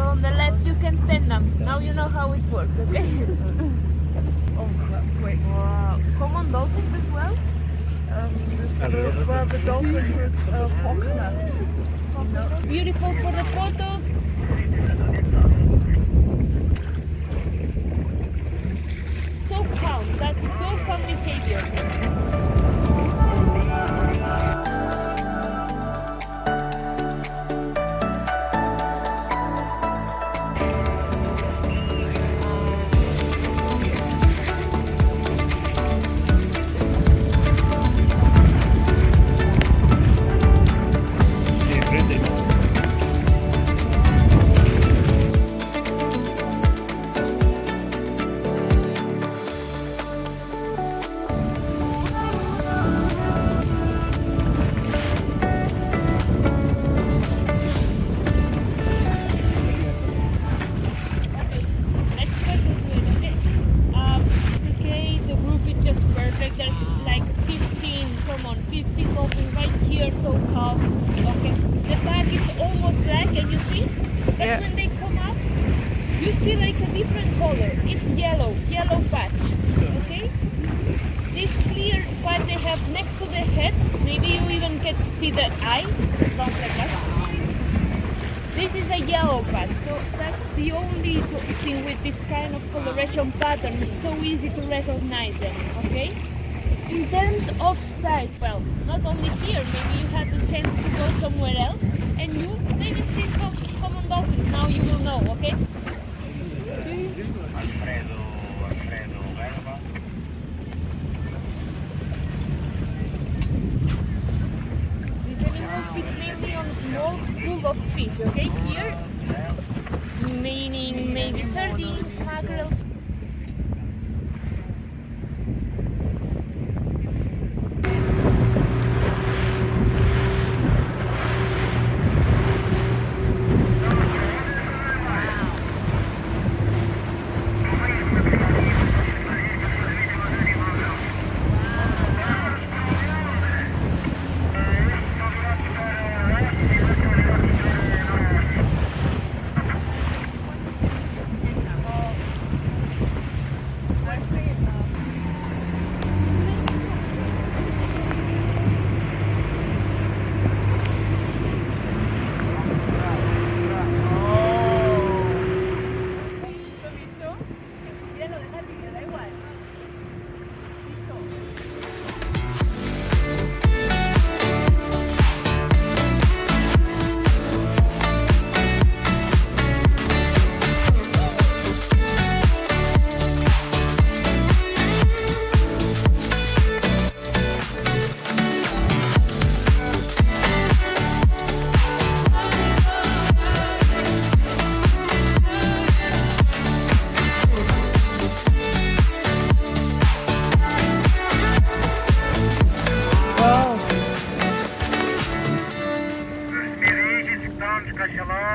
on the left you can stand them. Now you know how it works, okay? Oh, that's quick. Wow. Common dolphins as well? Well, the dolphins are Falconers. Beautiful for the photos. So calm. That's so calm behavior. This is a yellow patch, so that's the only thing with this kind of coloration pattern. It's so easy to recognize them, okay? In terms of size, well, not only here, maybe you had the chance to go somewhere else and you didn't see common dolphins. Now you will know, okay? These animals feed mainly on small school of fish, okay? Here, meaning maybe sardines, mackerel.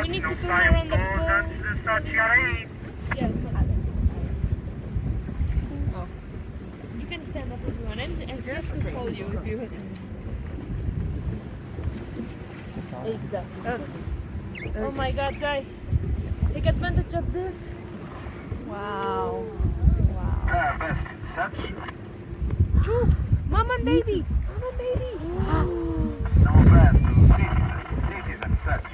We need to turn around the pole. Oh. You can stand up if you want, and just to hold you if you want. Exactly. Oh my god, guys. Take advantage of this. Wow. True. Mom and baby. Mom and baby. No bad. This is a such.